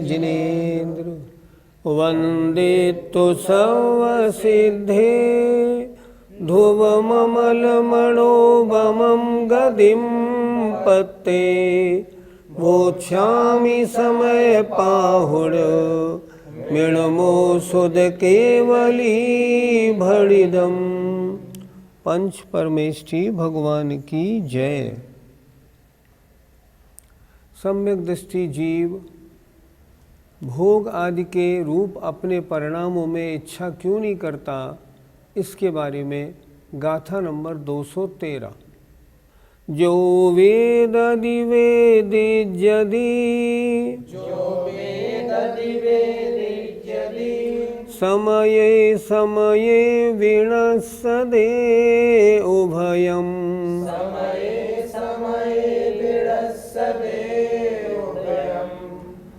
जिनेन्द्र वन्दे तु सर्वसिद्धे ध्रुवममलमणोभमं गदिं पत्ते वोच्छामि समयपाहुर मृणमो सुध केवली भणिदम्। पंच परमेष्ठी भगवान की जय। सम्यक दृष्टि जीव भोग आदि के रूप अपने परिणामों में इच्छा क्यों नहीं करता, इसके बारे में गाथा नंबर 213। जो वेददि वेदिज्यदि समये समये विणस्सदे उभयम्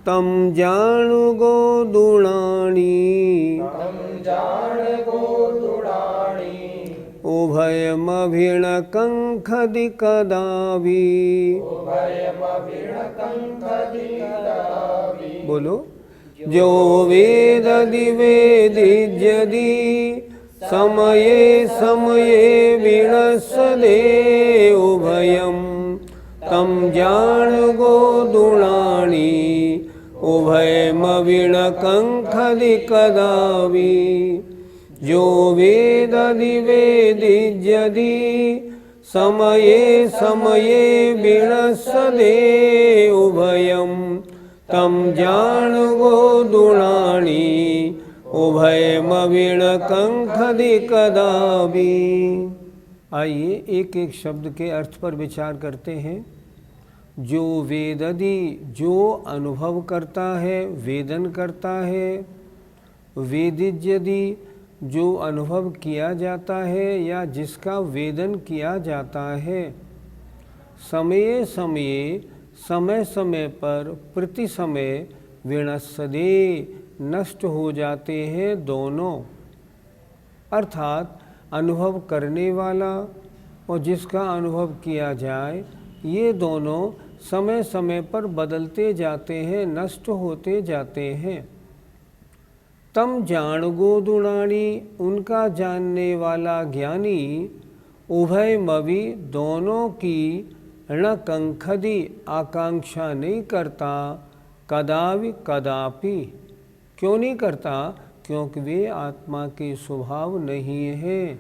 तम जानु गोदुणाणी उभयमभिणकंखदि कदावि। बोलो। जो वेददि वेदिज्यदि समये समये विणस्सदे उभयम् तम जान गोदुणाणी उभयमविणकंखदि कदावि। जो वेददि वेदिज्यदि समये समये विणस्सदे उभयम् तम जान गोदुणाणी उभयमविणकंखदि कदावि। आइए एक एक शब्द के अर्थ पर विचार करते हैं। जो वेददि जो अनुभव करता है, वेदन करता है। वेदिज्यदि जो अनुभव किया जाता है या जिसका वेदन किया जाता है। समये समये समय समय पर प्रति समय विणस्सदे नष्ट हो जाते हैं दोनों। अर्थात अनुभव करने वाला और जिसका अनुभव किया जाए, ये दोनों समय समय पर बदलते जाते हैं, नष्ट होते जाते हैं। तम जान गोदुणाणी उनका जानने वाला ज्ञानी उभयमवि दोनों की णकंखदि आकांक्षा नहीं करता, कदावि कदापि। क्यों नहीं करता? क्योंकि वे आत्मा के स्वभाव नहीं है।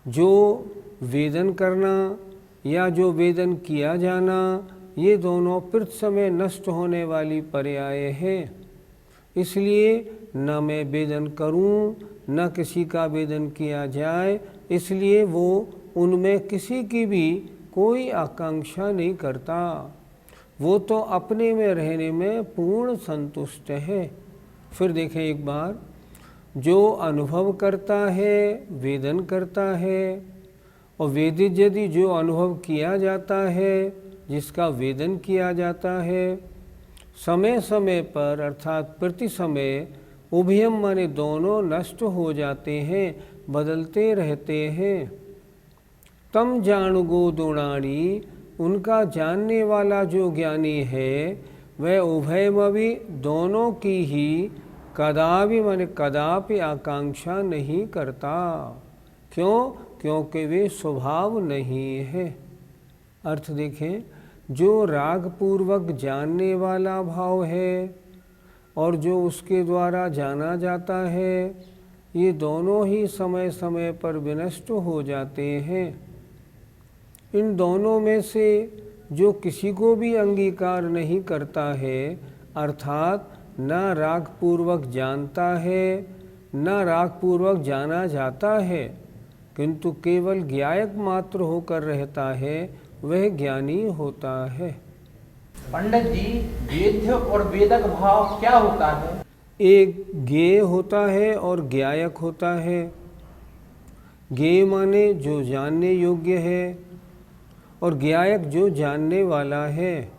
जो वेदन करना या जो वेदन किया जाना, ये दोनों प्रति समय नष्ट होने वाली पर्याय है। इसलिए न मैं वेदन करूं, न किसी का वेदन किया जाए, इसलिए वो उनमें किसी की भी कोई आकांक्षा नहीं करता। वो तो अपने में रहने में पूर्ण संतुष्ट है। फिर देखें एक बार। जो अनुभव करता है, वेदन करता है, और वेदिज्यदि जो अनुभव किया जाता है, जिसका वेदन किया जाता है। समय समय पर अर्थात प्रति समय उभयम माने दोनों नष्ट हो जाते हैं, बदलते रहते हैं। तम जान गोदुणाणी उनका जानने वाला जो ज्ञानी है, वह उभयमवि दोनों की ही कदापि माने कदापि आकांक्षा नहीं करता। क्यों? क्योंकि वे स्वभाव नहीं है। अर्थ देखें। जो राग पूर्वक जानने वाला भाव है और जो उसके द्वारा जाना जाता है, ये दोनों ही समय समय पर विनष्ट हो जाते हैं। इन दोनों में से जो किसी को भी अंगीकार नहीं करता है, अर्थात न राग पूर्वक जानता है, न राग पूर्वक जाना जाता है, किंतु केवल ज्ञायक मात्र होकर रहता है, वह ज्ञानी होता है। पंडित जी, वेद्य और वेदक भाव क्या होता है? एक ज्ञेय होता है और ज्ञायक होता है। ज्ञेय माने जो जानने योग्य है और ज्ञायक जो जानने वाला है।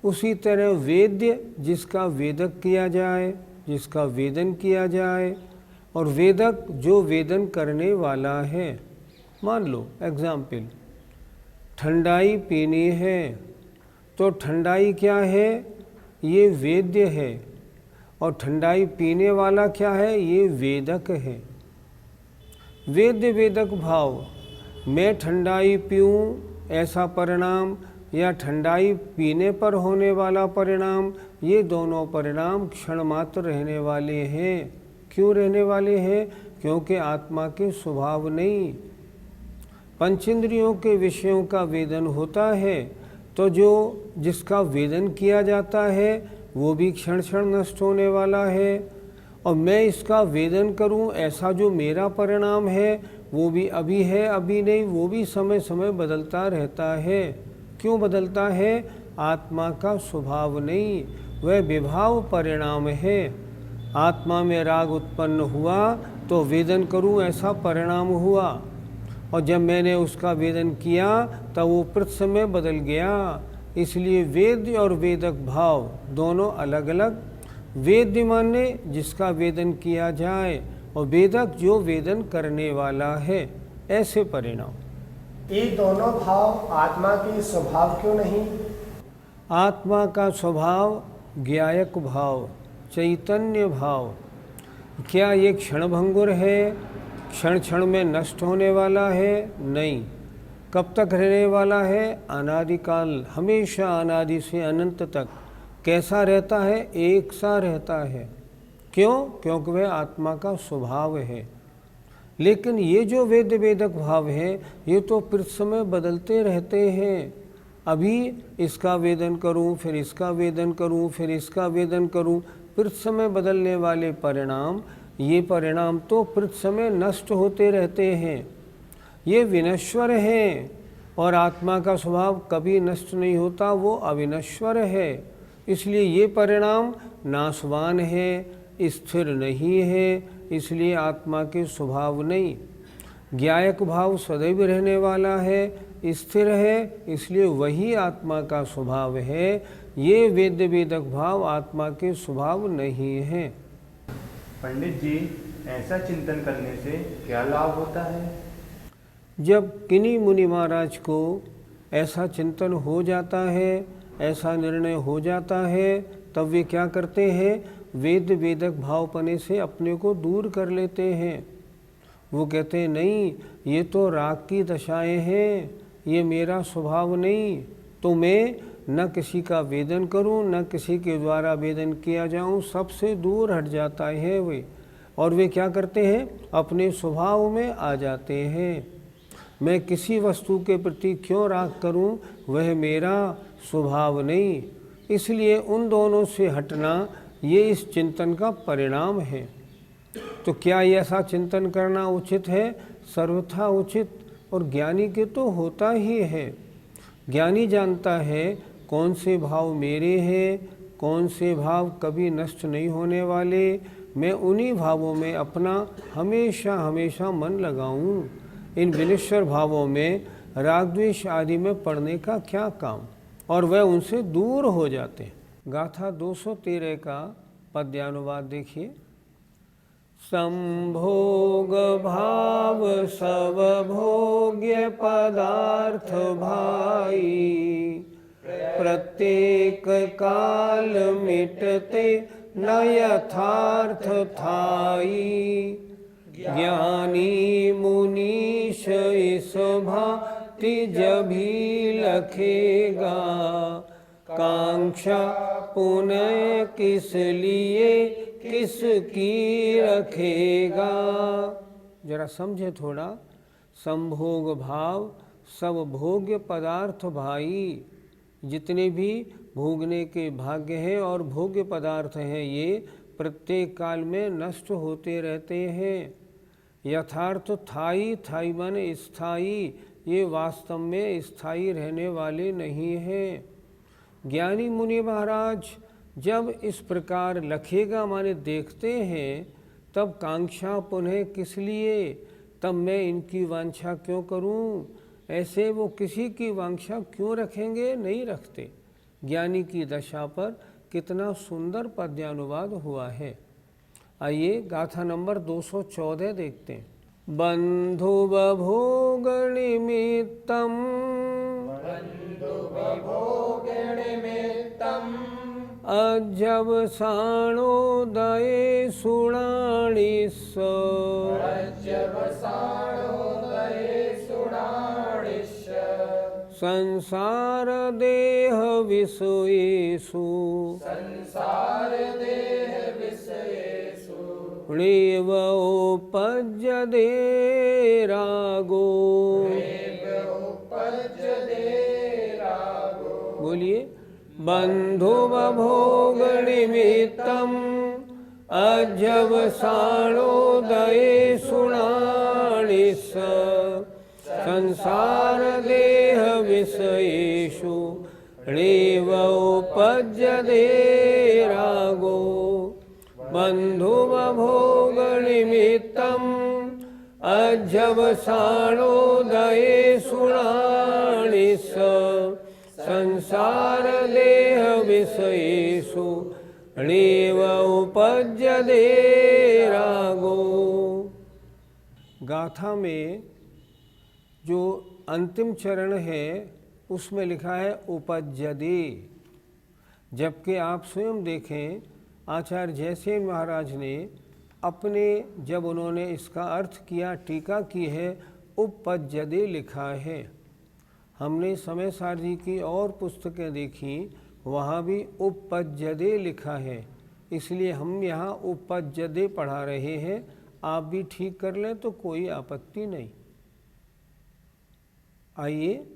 उसी तरह वेद्य जिसका वेदक किया जाए, जिसका वेदन किया जाए, और वेदक जो वेदन करने वाला है। मान लो एग्जाम्पल, ठंडाई पीनी है तो ठंडाई क्या है? ये वेद्य है, और ठंडाई पीने वाला क्या है, ये वेदक है। वेद्य वेदक भाव, मैं ठंडाई पीऊँ ऐसा परिणाम या ठंडाई पीने पर होने वाला परिणाम, ये दोनों परिणाम क्षण मात्र रहने वाले हैं। क्यों रहने वाले हैं? क्योंकि आत्मा के स्वभाव नहीं। पंचेंद्रियों के विषयों का वेदन होता है, तो जो जिसका वेदन किया जाता है वो भी क्षण क्षण नष्ट होने वाला है, और मैं इसका वेदन करूं ऐसा जो मेरा परिणाम है वो भी अभी है अभी नहीं, वो भी समय समय बदलता रहता है। क्यों बदलता है? आत्मा का स्वभाव नहीं, वह विभाव परिणाम है। आत्मा में राग उत्पन्न हुआ तो वेदन करूं ऐसा परिणाम हुआ, और जब मैंने उसका वेदन किया तब वो प्रति बदल गया। इसलिए वेद्य और वेदक भाव दोनों अलग अलग। वेद्य माने जिसका वेदन किया जाए, और वेदक जो वेदन करने वाला है, ऐसे परिणाम। ये दोनों भाव आत्मा के स्वभाव क्यों नहीं? आत्मा का स्वभाव ज्ञायक भाव, चैतन्य भाव। क्या ये क्षणभंगुर है, क्षण क्षण में नष्ट होने वाला है? नहीं। कब तक रहने वाला है? अनादिकाल, हमेशा अनादि से अनंत तक। कैसा रहता है? एक सा रहता है। क्यों? क्योंकि वह आत्मा का स्वभाव है। लेकिन ये जो वेद वेदक भाव है, ये तो प्रति समय बदलते रहते हैं। अभी इसका वेदन करूं, फिर इसका वेदन करूं, फिर इसका वेदन करूं, प्रति समय बदलने वाले परिणाम, ये परिणाम तो प्रति समय नष्ट होते रहते हैं। ये विनश्वर हैं, और आत्मा का स्वभाव कभी नष्ट नहीं होता, वो अविनश्वर है। इसलिए ये परिणाम नाशवान है, स्थिर नहीं है, इसलिए आत्मा के स्वभाव नहीं। ज्ञायक भाव सदैव रहने वाला है, स्थिर है, इसलिए वही आत्मा का स्वभाव है। ये वेद वेदक भाव आत्मा के स्वभाव नहीं है। पंडित जी, ऐसा चिंतन करने से क्या लाभ होता है? जब किन्हीं मुनि महाराज को ऐसा चिंतन हो जाता है, ऐसा निर्णय हो जाता है, तब वे क्या करते हैं? वेद वेदक भावपने से अपने को दूर कर लेते हैं। वो कहते हैं नहीं, ये तो राग की दशाएं हैं, ये मेरा स्वभाव नहीं, तो मैं न किसी का वेदन करूं, न किसी के द्वारा वेदन किया जाऊं, सबसे दूर हट जाता है वे। और वे क्या करते हैं? अपने स्वभाव में आ जाते हैं। मैं किसी वस्तु के प्रति क्यों राग करूं, वह मेरा स्वभाव नहीं। इसलिए उन दोनों से हटना ये इस चिंतन का परिणाम है। तो क्या ये ऐसा चिंतन करना उचित है? सर्वथा उचित, और ज्ञानी के तो होता ही है। ज्ञानी जानता है कौन से भाव मेरे हैं, कौन से भाव कभी नष्ट नहीं होने वाले, मैं उन्हीं भावों में अपना हमेशा हमेशा मन लगाऊं। इन विनश्वर भावों में राग द्वेष आदि में पड़ने का क्या काम, और वह उनसे दूर हो जाते हैं। गाथा 213 का पद्यानुवाद देखिए। संभोग भाव सब भोग्य पदार्थ भाई, प्रत्येक काल मिटते न यथार्थ थाई। ज्ञानी मुनीश इस भांति जभी लखेगा, कांक्षा पुनः किस लिए किसकी रखेगा। जरा समझे थोड़ा। संभोग भाव सब भोग्य पदार्थ भाई, जितने भी भोगने के भाग्य हैं और भोग्य पदार्थ हैं, ये प्रत्येक काल में नष्ट होते रहते हैं। यथार्थ थाई, थाई माने स्थायी, ये वास्तव में स्थायी रहने वाले नहीं हैं। ज्ञानी मुनि महाराज जब इस प्रकार लखेगा माने देखते हैं, तब कांक्षा पुनः किस लिए, तब मैं इनकी वांछा क्यों करूं, ऐसे वो किसी की वांछा क्यों रखेंगे? नहीं रखते। ज्ञानी की दशा पर कितना सुंदर पद्यानुवाद हुआ है। आइए गाथा नंबर 214 देखते हैं। बंधु बभोग निमित्तम अध्यवसानोदये सुणाणिस्स संसार देह विषयेषु नैवोपज्यते रागो। बोलिए। बन्धुवभोग निमित्तम् अध्यवसानोदये सुणाणिस्स संसार देह विषयेषु नैवोपज्यते रागो। बन्धुवभोग निमित्तम् अध्यवसानोदये सुणाणिस्स संसार देह विषयेषु नैवोपज्यते रागो। गाथा में जो अंतिम चरण है उसमें लिखा है उपज्यते, जबकि आप स्वयं देखें आचार्य जयसेन महाराज ने अपने जब उन्होंने इसका अर्थ किया, टीका की है, उपज्यते लिखा है। हमने समय सार जी की और पुस्तकें देखी, वहाँ भी उपज्यते लिखा है, इसलिए हम यहाँ उपज्यते पढ़ा रहे हैं। आप भी ठीक कर लें तो कोई आपत्ति नहीं। आइए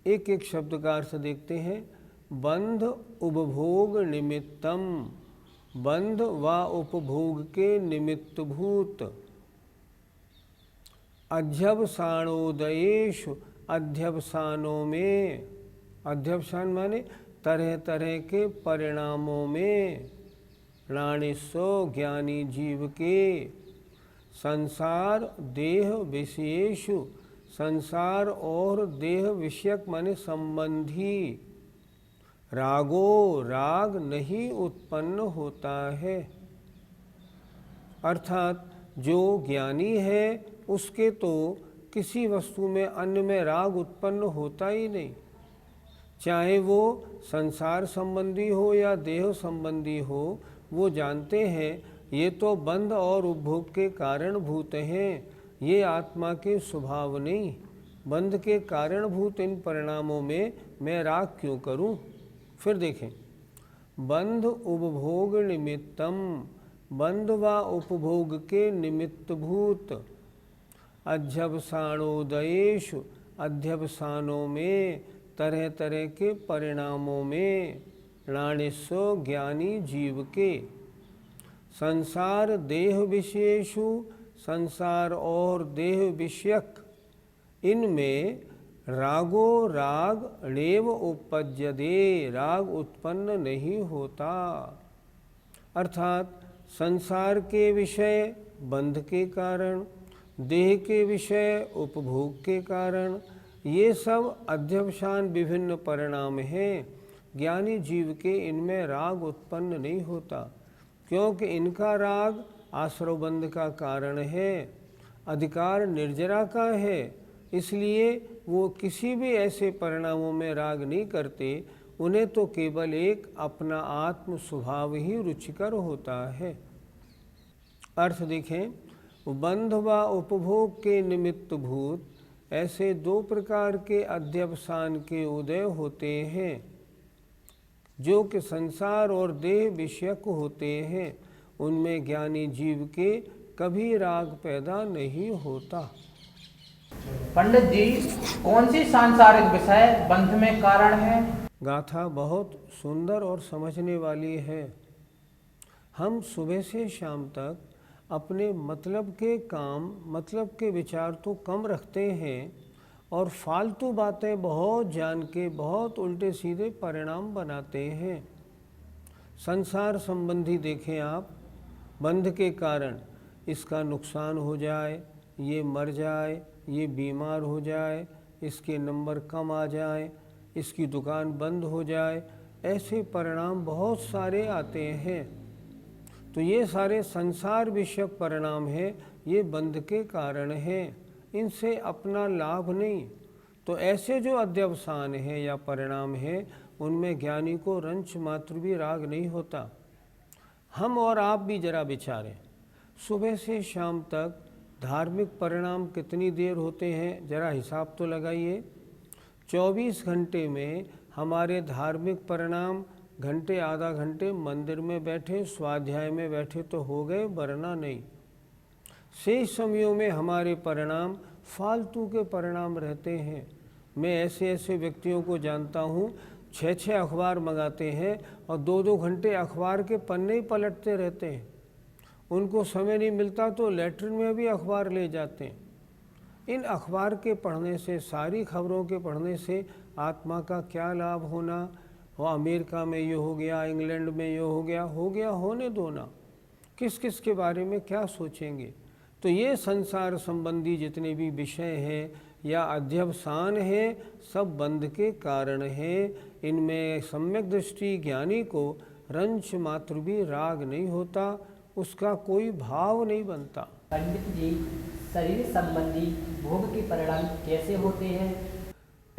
एक एक शब्द का अर्थ देखते हैं। बंध उपभोग निमित्तम, बंध व उपभोग के निमित्तभूत। अध्यवसानोदयेषु, अध्यवसानों में, अध्यवसान माने तरह तरह के परिणामों में, प्राणिस्सो ज्ञानी जीव के, संसार देह विषयेषु, संसार और देह विषयक माने संबंधी, रागो राग नहीं उत्पन्न होता है। अर्थात जो ज्ञानी है उसके तो किसी वस्तु में अन्य में राग उत्पन्न होता ही नहीं, चाहे वो संसार संबंधी हो या देह संबंधी हो। वो जानते हैं ये तो बंध और उपभोग के कारणभूत हैं, ये आत्मा के स्वभाव नहीं। बंध के कारणभूत इन परिणामों में मैं राग क्यों करूं? फिर देखें, बंध उपभोग निमित्तम, बंध व उपभोग के निमित्तभूत। अध्यवसानोदयेषु, अध्यवसानों में, तरह तरह के परिणामों में, प्राणिस्सो ज्ञानी जीव के, संसार देह विषयेषु, संसार और देह विषयक, इनमें रागो राग नैव उपज्यते, राग उत्पन्न नहीं होता। अर्थात संसार के विषय बंध के कारण, देह के विषय उपभोग के कारण, ये सब अध्यवसान विभिन्न परिणाम हैं। ज्ञानी जीव के इनमें राग उत्पन्न नहीं होता, क्योंकि इनका राग आश्रवबंध का कारण है, अधिकार निर्जरा का है। इसलिए वो किसी भी ऐसे परिणामों में राग नहीं करते, उन्हें तो केवल एक अपना आत्म स्वभाव ही रुचिकर होता है। अर्थ देखें, बंध व उपभोग के निमित्तभूत ऐसे दो प्रकार के अध्यवसान के उदय होते हैं, जो कि संसार और देह विषयक होते हैं। उनमें ज्ञानी जीव के कभी राग पैदा नहीं होता। पंडित जी, कौन सी सांसारिक विषय बंध में कारण है? गाथा बहुत सुंदर और समझने वाली है। हम सुबह से शाम तक अपने मतलब के काम, मतलब के विचार तो कम रखते हैं और फालतू बातें बहुत जान के बहुत उल्टे सीधे परिणाम बनाते हैं। संसार संबंधी देखें आप, बंध के कारण इसका नुकसान हो जाए, ये मर जाए, ये बीमार हो जाए, इसके नंबर कम आ जाए, इसकी दुकान बंद हो जाए, ऐसे परिणाम बहुत सारे आते हैं। तो ये सारे संसार विषयक परिणाम हैं, ये बंध के कारण हैं, इनसे अपना लाभ नहीं। तो ऐसे जो अध्यवसान है या परिणाम है, उनमें ज्ञानी को रंच मात्र भी राग नहीं होता। हम और आप भी जरा विचारें, सुबह से शाम तक धार्मिक परिणाम कितनी देर होते हैं, जरा हिसाब तो लगाइए। 24 घंटे में हमारे धार्मिक परिणाम घंटे आधा घंटे मंदिर में बैठे स्वाध्याय में बैठे तो हो गए, वरना नहीं। शेष समयों में हमारे परिणाम फालतू के परिणाम रहते हैं। मैं ऐसे ऐसे व्यक्तियों को जानता हूँ 6-6 अखबार मंगाते हैं और 2-2 घंटे अखबार के पन्ने ही पलटते रहते हैं। उनको समय नहीं मिलता तो लेटरिन में भी अखबार ले जाते हैं। इन अखबार के पढ़ने से, सारी खबरों के पढ़ने से आत्मा का क्या लाभ होना। और अमेरिका में ये हो गया, इंग्लैंड में ये हो गया, होने दो ना। किस किस के बारे में क्या सोचेंगे। तो ये संसार संबंधी जितने भी विषय हैं या अध्यवसान हैं, सब बंध के कारण हैं। इनमें सम्यक दृष्टि ज्ञानी को रंच मात्र भी राग नहीं होता, उसका कोई भाव नहीं बनता। पंडित जी, शरीर संबंधी भोग के परिणाम कैसे होते हैं?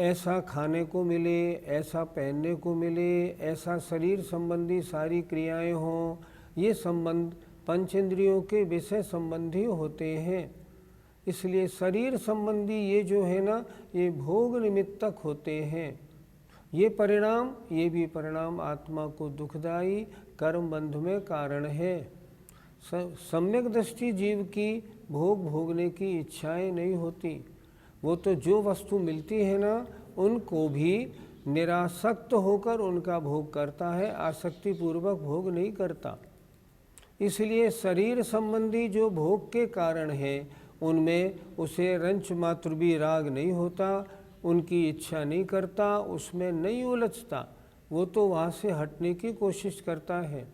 ऐसा खाने को मिले, ऐसा पहनने को मिले, ऐसा शरीर संबंधी सारी क्रियाएं हों, ये संबंध पंचेंद्रियों के विषय संबंधी होते हैं। इसलिए शरीर संबंधी ये जो है ना, ये भोग निमित्तक होते हैं। ये परिणाम, ये भी परिणाम आत्मा को दुखदायी कर्म बंध में कारण है। सम्यक दृष्टि जीव की भोग भोगने की इच्छाएं नहीं होती। वो तो जो वस्तु मिलती है ना, उनको भी निरासक्त होकर उनका भोग करता है, आसक्ति पूर्वक भोग नहीं करता। इसलिए शरीर संबंधी जो भोग के कारण है, उनमें उसे रंच मात्र भी राग नहीं होता, उनकी इच्छा नहीं करता, उसमें नहीं उलझता। वो तो वहाँ से हटने की कोशिश करता है।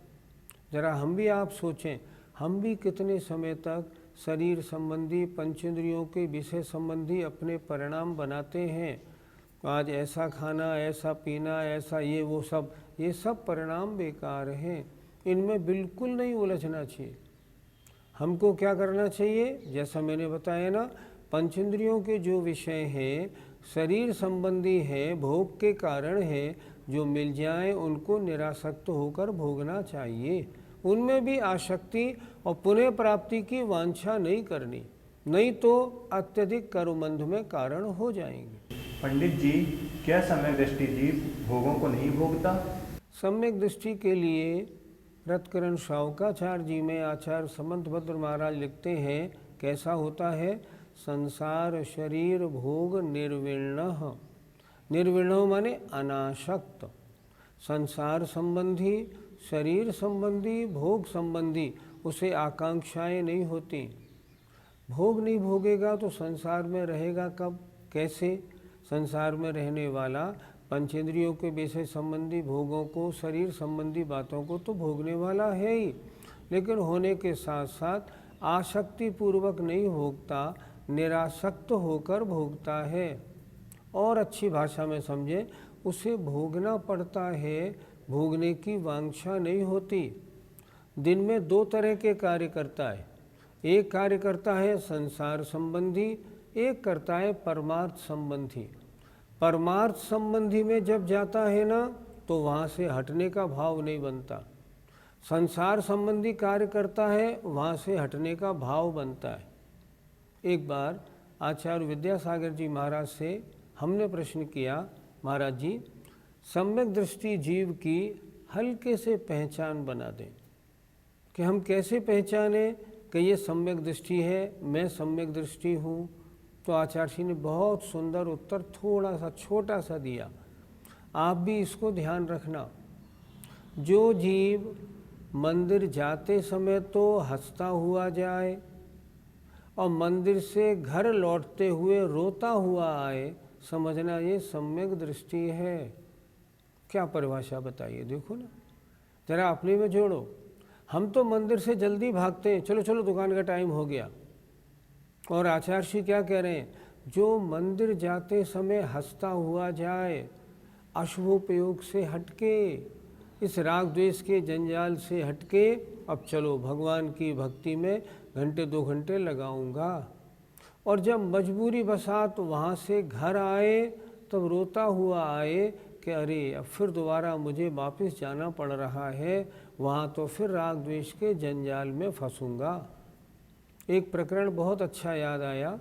ज़रा हम भी आप सोचें, हम भी कितने समय तक शरीर संबंधी पंचेंद्रियों के विषय संबंधी अपने परिणाम बनाते हैं। आज ऐसा खाना, ऐसा पीना, ऐसा ये सब परिणाम बेकार हैं। इनमें बिल्कुल नहीं उलझना चाहिए। हमको क्या करना चाहिए, जैसा मैंने बताया ना, पंचेंद्रियों के जो विषय हैं, शरीर संबंधी हैं, भोग के कारण हैं, जो मिल जाएं उनको निरासक्त होकर भोगना चाहिए। उनमें भी आसक्ति और पुनः प्राप्ति की वांछा नहीं करनी, नहीं तो अत्यधिक कर्मबंध में कारण हो जाएंगे। पंडित जी, क्या सम्यक दृष्टि जीव भोगों को नहीं भोगता? सम्यक दृष्टि के लिए रत्करण शावकाचार्य जी में आचार्य समंतभद्र महाराज लिखते हैं, कैसा होता है। संसार शरीर भोग निर्विण्ण, निर्विण्ण माने अनासक्त। संसार संबंधी, शरीर संबंधी, भोग संबंधी उसे आकांक्षाएं नहीं होती। भोग नहीं भोगेगा तो संसार में रहेगा कब, कैसे? संसार में रहने वाला पंचेंद्रियों के विषय संबंधी भोगों को, शरीर संबंधी बातों को तो भोगने वाला है ही, लेकिन होने के साथ साथ आसक्ति पूर्वक नहीं भोगता, निरासक्त होकर भोगता है। और अच्छी भाषा में समझे, उसे भोगना पड़ता है, भोगने की वांछा नहीं होती। दिन में 2 तरह के कार्य करता है। एक कार्य करता है संसार संबंधी, एक करता है परमार्थ संबंधी। परमार्थ संबंधी में जब जाता है ना, तो वहाँ से हटने का भाव नहीं बनता। संसार संबंधी कार्य करता है, वहाँ से हटने का भाव बनता है। एक बार आचार्य विद्यासागर जी महाराज से हमने प्रश्न किया, महाराज जी, सम्यक दृष्टि जीव की हल्के से पहचान बना दें कि हम कैसे पहचानें कि ये सम्यक दृष्टि है, मैं सम्यक दृष्टि हूँ। तो आचार्य जी ने बहुत सुंदर उत्तर थोड़ा सा छोटा सा दिया, आप भी इसको ध्यान रखना। जो जीव मंदिर जाते समय तो हंसता हुआ जाए और मंदिर से घर लौटते हुए रोता हुआ आए, समझना ये सम्यक दृष्टि है। क्या परिभाषा बताइए, देखो ना, जरा अपने में जोड़ो। हम तो मंदिर से जल्दी भागते हैं, चलो चलो दुकान का टाइम हो गया। और आचार्य श्री क्या कह रहे हैं, जो मंदिर जाते समय हंसता हुआ जाए, अशुभोपयोग से हटके, इस राग द्वेष के जंजाल से हटके, अब चलो भगवान की भक्ति में घंटे 2 घंटे लगाऊंगा। और जब मजबूरी बसात वहाँ से घर आए, तब रोता हुआ आए कि अरे अब फिर दोबारा मुझे वापस जाना पड़ रहा है, वहाँ तो फिर राग द्वेष के जंजाल में फंसूंगा। एक प्रकरण बहुत अच्छा याद आया।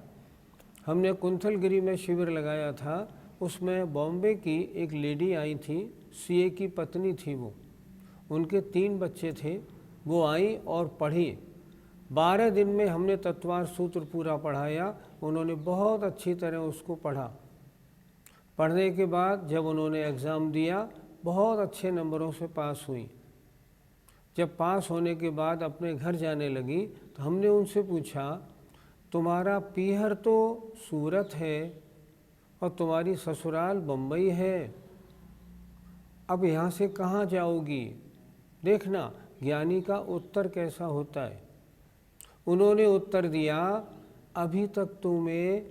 हमने कुंथलगिरी में शिविर लगाया था, उसमें बॉम्बे की एक लेडी आई थी, सीए की पत्नी थी वो, उनके 3 बच्चे थे। वो आई और पढ़ी। 12 दिन में हमने तत्वार सूत्र पूरा पढ़ाया। उन्होंने बहुत अच्छी तरह उसको पढ़ा। पढ़ने के बाद जब उन्होंने एग्ज़ाम दिया, बहुत अच्छे नंबरों से पास हुई। जब पास होने के बाद अपने घर जाने लगी तो हमने उनसे पूछा, तुम्हारा पीहर तो सूरत है और तुम्हारी ससुराल बम्बई है, अब यहाँ से कहाँ जाओगी? देखना ज्ञानी का उत्तर कैसा होता है। उन्होंने उत्तर दिया, अभी तक तो मैं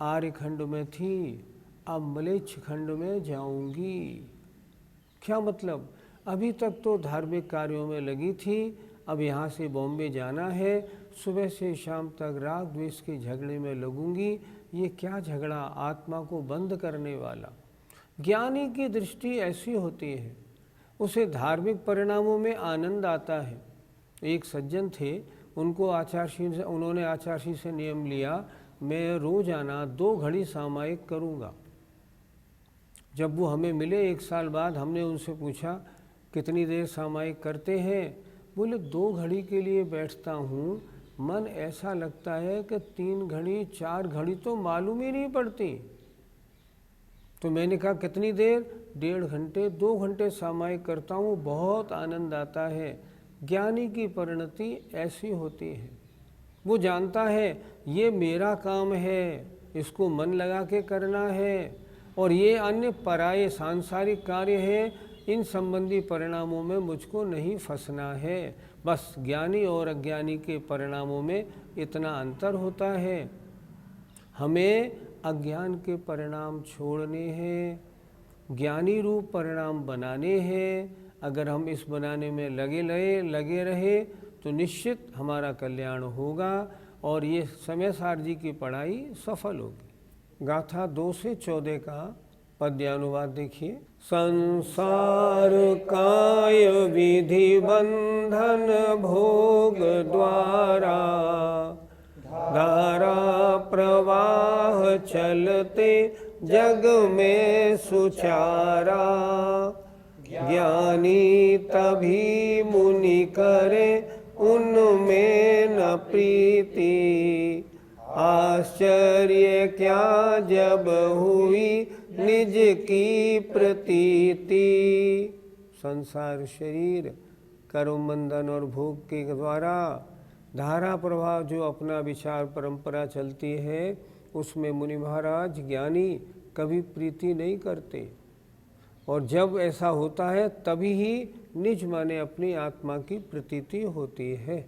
आर्यखंड में थी, अब मलेच्छ खंड में जाऊंगी। क्या मतलब? अभी तक तो धार्मिक कार्यों में लगी थी, अब यहाँ से बॉम्बे जाना है, सुबह से शाम तक राग द्वेष के झगड़े में लगूंगी। ये क्या झगड़ा? आत्मा को बंद करने वाला। ज्ञानी की दृष्टि ऐसी होती है, उसे धार्मिक परिणामों में आनंद आता है। एक सज्जन थे, उन्होंने आचार्य से नियम लिया, मैं रोजाना 2 घड़ी सामायिक करूँगा। जब वो हमें मिले 1 साल बाद, हमने उनसे पूछा कितनी देर सामायिक करते हैं? बोले 2 घड़ी के लिए बैठता हूँ, मन ऐसा लगता है कि 3 घड़ी 4 घड़ी तो मालूम ही नहीं पड़ती। तो मैंने कहा कितनी देर? 1.5 घंटे 2 घंटे सामायिक करता हूँ, बहुत आनंद आता है। ज्ञानी की परिणति ऐसी होती है। वो जानता है ये मेरा काम है, इसको मन लगा के करना है, और ये अन्य पराये सांसारिक कार्य है, इन संबंधी परिणामों में मुझको नहीं फंसना है। बस ज्ञानी और अज्ञानी के परिणामों में इतना अंतर होता है। हमें अज्ञान के परिणाम छोड़ने हैं, ज्ञानी रूप परिणाम बनाने हैं। अगर हम इस बनाने में लगे रहे तो निश्चित हमारा कल्याण होगा और ये समय सार जी की पढ़ाई सफल होगी। गाथा 2 से 14 का पद्यानुवाद देखिए। संसार काय विधि बंधन भोग द्वारा, धारा प्रवाह चलते जग में सुचारा। ज्ञानी तभी मुनि करे उनमें न प्रीति, आश्चर्य क्या जब हुई निज की प्रतीति। संसार शरीर कर्म बंधन और भोग के द्वारा धारा प्रवाह जो अपना विचार परंपरा चलती है, उसमें मुनि महाराज ज्ञानी कभी प्रीति नहीं करते, और जब ऐसा होता है तभी ही निज माने अपनी आत्मा की प्रतीति होती है।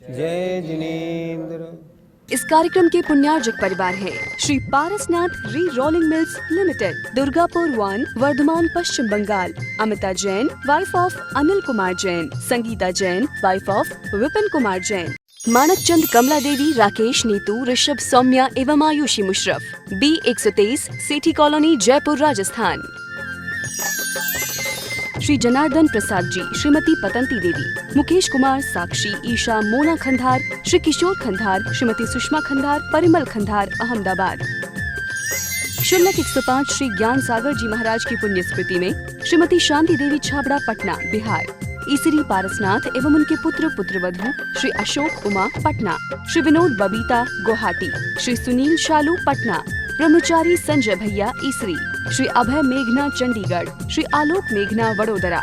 जय जिनेंद्र। इस कार्यक्रम के पुण्यार्जक परिवार है Shri Parasnath re rolling mills limited, Durgapur 1, Vardhaman, Paschim Bangal. Amita Jain, wife of Anil Kumar Jain. Sangeeta Jain, wife of Vipin Kumar Jain. Manak Chand, Kamla Devi, Rakesh, Neetu, Rishabh, Saumya एवं आयुषी मुशरफ। B123, Sethi colony, Jaipur, Rajasthan. श्री जनार्दन प्रसाद जी, श्रीमती पतंती देवी, मुकेश कुमार, साक्षी, ईशा, मोना खंधार, श्री किशोर खंधार, श्रीमती सुषमा खंधार, परिमल खंधार, अहमदाबाद। शुल्लक 105 श्री ज्ञान सागर जी महाराज की पुण्य स्मृति में श्रीमती शांति देवी छाबड़ा, पटना, बिहार। ईसरी पारसनाथ एवं उनके पुत्र पुत्रवधू श्री अशोक उमा, पटना। श्री विनोद बबीता, गुवाहाटी। श्री सुनील शालू, पटना। ब्रह्मचारी संजय भैया, ईसरी। श्री अभय मेघना, चंडीगढ़। श्री आलोक मेघना, वडोदरा।